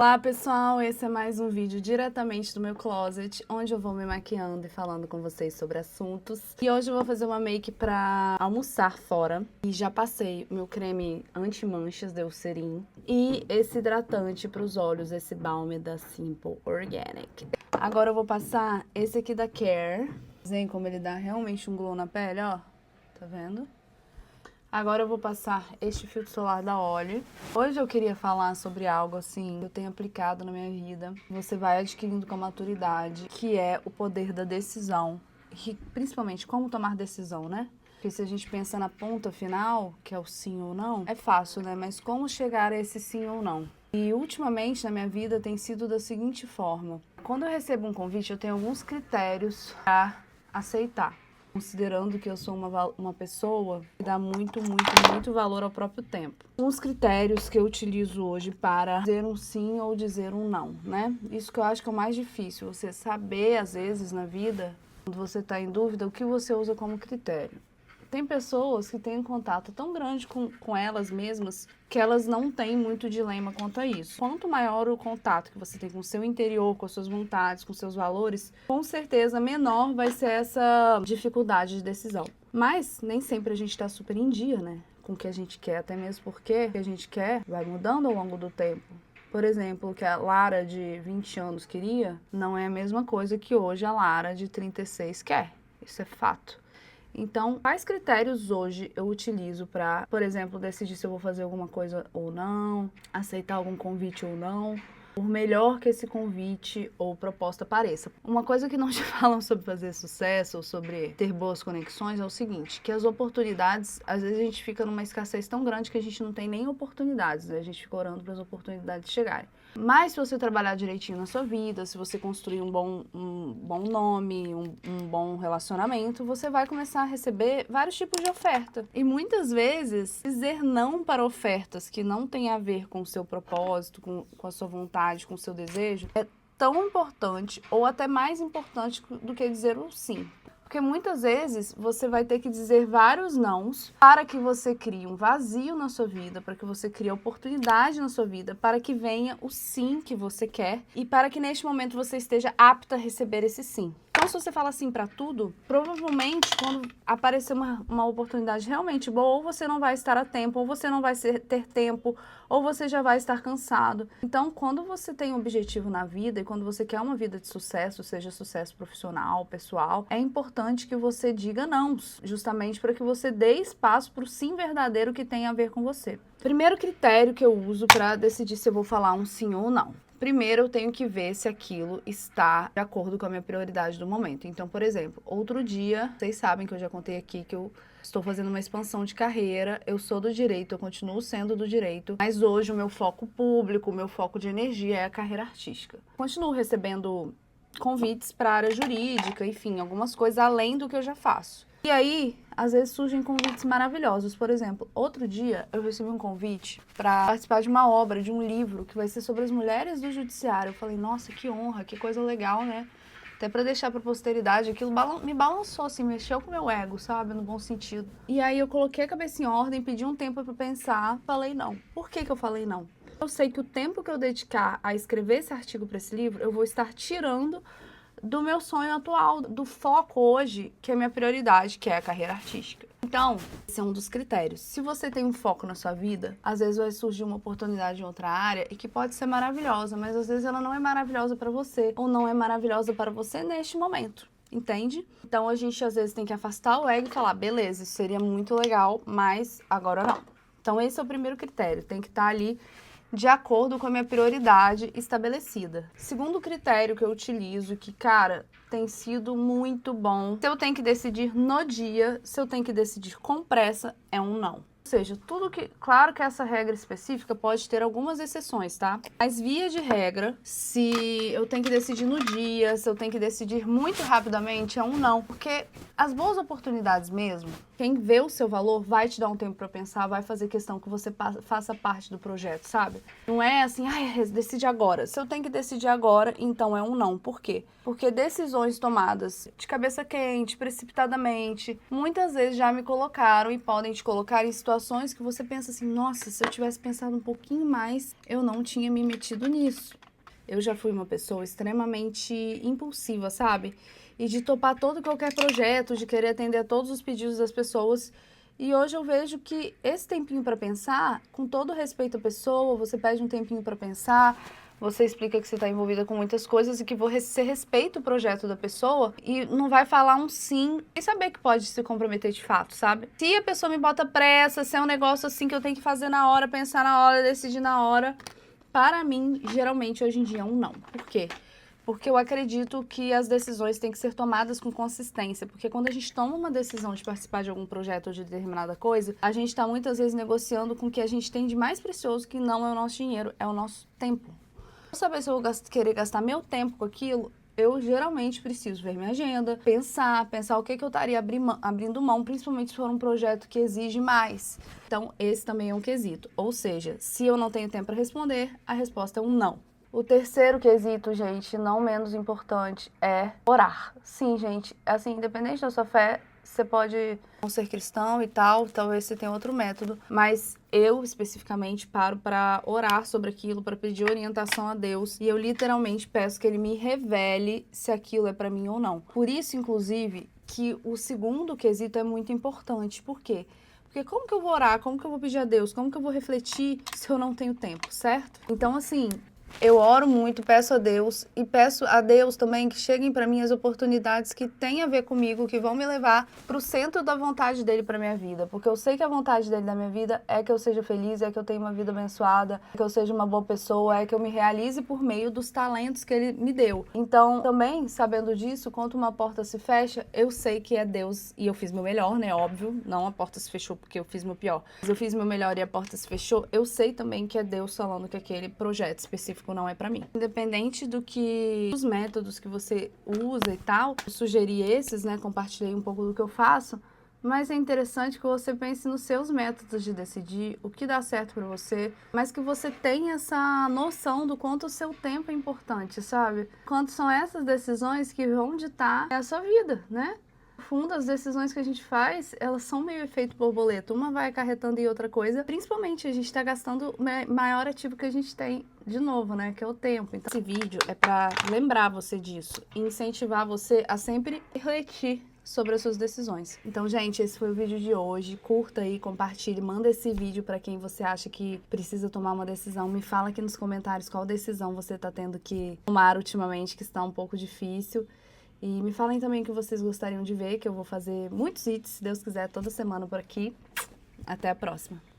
Olá pessoal, esse é mais um vídeo diretamente do meu closet, onde eu vou me maquiando e falando com vocês sobre assuntos. E hoje eu vou fazer uma make pra almoçar fora. E já passei meu creme anti-manchas da Eucerin e esse hidratante pros olhos, esse balm da Simple Organic. Agora eu vou passar esse aqui da Care. Veem como ele dá realmente um glow na pele, ó. Tá vendo? Agora eu vou passar este filtro solar da Olly. Hoje eu queria falar sobre algo assim que eu tenho aplicado na minha vida. Você vai adquirindo com a maturidade, que é o poder da decisão. E principalmente como tomar decisão, né? Porque se a gente pensa na ponta final, que é o sim ou não, é fácil, né? Mas como chegar a esse sim ou não? E ultimamente na minha vida tem sido da seguinte forma. Quando eu recebo um convite, eu tenho alguns critérios para aceitar. Considerando que eu sou uma pessoa que dá muito valor ao próprio tempo. Uns critérios que eu utilizo hoje para dizer um sim ou dizer um não, né? Isso que eu acho que é o mais difícil, você saber, às vezes, na vida, quando você está em dúvida, o que você usa como critério. Tem pessoas que têm um contato tão grande com elas mesmas que elas não têm muito dilema quanto a isso. Quanto maior o contato que você tem com o seu interior, com as suas vontades, com seus valores, com certeza menor vai ser essa dificuldade de decisão. Mas nem sempre a gente está super em dia, né? Com o que a gente quer, até mesmo porque o que a gente quer vai mudando ao longo do tempo. Por exemplo, o que a Lara de 20 anos queria não é a mesma coisa que hoje a Lara de 36 quer. Isso é fato. Então, quais critérios hoje eu utilizo para, por exemplo, decidir se eu vou fazer alguma coisa ou não, aceitar algum convite ou não, por melhor que esse convite ou proposta pareça. Uma coisa que não te falam sobre fazer sucesso ou sobre ter boas conexões é o seguinte, que as oportunidades, às vezes a gente fica numa escassez tão grande que a gente não tem nem oportunidades, né? A gente fica orando para as oportunidades chegarem. Mas se você trabalhar direitinho na sua vida, se você construir um bom nome, um bom relacionamento, você vai começar a receber vários tipos de oferta. E muitas vezes, dizer não para ofertas que não têm a ver com o seu propósito, com a sua vontade, com o seu desejo, é tão importante ou até mais importante do que dizer um sim. Porque muitas vezes você vai ter que dizer vários nãos para que você crie um vazio na sua vida, para que você crie oportunidade na sua vida, para que venha o sim que você quer e para que neste momento você esteja apta a receber esse sim. Então, se você fala sim para tudo, provavelmente quando aparecer uma oportunidade realmente boa, ou você não vai estar a tempo, ou você não vai ter tempo, ou você já vai estar cansado. Então, quando você tem um objetivo na vida e quando você quer uma vida de sucesso, seja sucesso profissional, pessoal, é importante que você diga não, justamente para que você dê espaço para o sim verdadeiro que tem a ver com você. Primeiro critério que eu uso para decidir se eu vou falar um sim ou não. Primeiro, eu tenho que ver se aquilo está de acordo com a minha prioridade do momento. Então, por exemplo, outro dia, vocês sabem que eu já contei aqui que eu estou fazendo uma expansão de carreira, eu sou do direito, eu continuo sendo do direito, mas hoje o meu foco público, o meu foco de energia é a carreira artística. Continuo recebendo convites para a área jurídica, enfim, algumas coisas além do que eu já faço. E aí, às vezes surgem convites maravilhosos. Por exemplo, outro dia eu recebi um convite para participar de uma obra, de um livro que vai ser sobre as mulheres do judiciário. Eu falei, nossa, que honra, que coisa legal, né? Até para deixar para posteridade, aquilo me balançou, assim, mexeu com o meu ego, sabe? No bom sentido. E aí eu coloquei a cabeça em ordem, pedi um tempo para pensar, falei não. Por que eu falei não? Eu sei que o tempo que eu dedicar a escrever esse artigo para esse livro, eu vou estar tirando do meu sonho atual, do foco hoje, que é a minha prioridade, que é a carreira artística. Então, esse é um dos critérios. Se você tem um foco na sua vida, às vezes vai surgir uma oportunidade em outra área e que pode ser maravilhosa, mas às vezes ela não é maravilhosa para você ou não é maravilhosa para você neste momento. Entende? Então a gente às vezes tem que afastar o ego e falar, beleza, isso seria muito legal, mas agora não. Então esse é o primeiro critério, tem que estar ali de acordo com a minha prioridade estabelecida. Segundo critério que eu utilizo, que, cara, tem sido muito bom, se eu tenho que decidir no dia, se eu tenho que decidir com pressa, é um não. Ou seja, tudo que... Claro que essa regra específica pode ter algumas exceções, tá? Mas via de regra, se eu tenho que decidir no dia, se eu tenho que decidir muito rapidamente, é um não. Porque as boas oportunidades mesmo, quem vê o seu valor vai te dar um tempo pra pensar, vai fazer questão que você faça parte do projeto, sabe? Não é assim, ai, decide agora. Se eu tenho que decidir agora, então é um não. Por quê? Porque decisões tomadas de cabeça quente, precipitadamente, muitas vezes já me colocaram e podem te colocar em situações situações que você pensa assim, nossa, se eu tivesse pensado um pouquinho mais, eu não tinha me metido nisso. Eu já fui uma pessoa extremamente impulsiva, sabe? E de topar todo e qualquer projeto, de querer atender a todos os pedidos das pessoas. E hoje eu vejo que esse tempinho para pensar, com todo respeito à pessoa, você pede um tempinho para pensar, você explica que você está envolvida com muitas coisas e que você respeita o projeto da pessoa e não vai falar um sim e saber que pode se comprometer de fato, sabe? Se a pessoa me bota pressa, se é um negócio assim que eu tenho que fazer na hora, pensar na hora, decidir na hora, para mim, geralmente, hoje em dia, é um não. Por quê? Porque eu acredito que as decisões têm que ser tomadas com consistência. Porque quando a gente toma uma decisão de participar de algum projeto ou de determinada coisa, a gente está muitas vezes negociando com o que a gente tem de mais precioso, que não é o nosso dinheiro, é o nosso tempo. Para saber se eu vou querer gastar meu tempo com aquilo, eu geralmente preciso ver minha agenda, pensar o que eu estaria abrindo mão, principalmente se for um projeto que exige mais. Então, esse também é um quesito. Ou seja, se eu não tenho tempo para responder, a resposta é um não. O terceiro quesito, gente, não menos importante, é orar. Sim, gente, assim, independente da sua fé, você pode não ser cristão e tal, talvez você tenha outro método, mas eu especificamente paro para orar sobre aquilo, para pedir orientação a Deus, e eu literalmente peço que Ele me revele se aquilo é para mim ou não. Por isso, inclusive, que o segundo quesito é muito importante. Por quê? Porque como que eu vou orar? Como que eu vou pedir a Deus? Como que eu vou refletir se eu não tenho tempo, certo? Então, assim, eu oro muito, peço a Deus e peço a Deus também que cheguem para mim as oportunidades que têm a ver comigo, que vão me levar para o centro da vontade dele para minha vida, porque eu sei que a vontade dele na minha vida é que eu seja feliz, é que eu tenha uma vida abençoada, é que eu seja uma boa pessoa, é que eu me realize por meio dos talentos que ele me deu. Então, também, sabendo disso, quando uma porta se fecha, eu sei que é Deus e eu fiz meu melhor, né? Óbvio, não a porta se fechou porque eu fiz meu pior, mas eu fiz meu melhor e a porta se fechou, eu sei também que é Deus falando que aquele projeto específico não é pra mim. Independente do que os métodos que você usa e tal, eu sugeri esses, né? Compartilhei um pouco do que eu faço, mas é interessante que você pense nos seus métodos de decidir o que dá certo pra você, mas que você tenha essa noção do quanto o seu tempo é importante, sabe? Quanto são essas decisões que vão ditar a sua vida, né? No fundo, as decisões que a gente faz, elas são meio efeito borboleta. Uma vai acarretando em outra coisa. Principalmente, a gente está gastando o maior ativo que a gente tem, de novo, né? Que é o tempo. Então, esse vídeo é para lembrar você disso e incentivar você a sempre refletir sobre as suas decisões. Então, gente, esse foi o vídeo de hoje. Curta aí, compartilhe, manda esse vídeo para quem você acha que precisa tomar uma decisão. Me fala aqui nos comentários qual decisão você tá tendo que tomar ultimamente, que está um pouco difícil. E me falem também o que vocês gostariam de ver, que eu vou fazer muitos hits, se Deus quiser, toda semana por aqui. Até a próxima!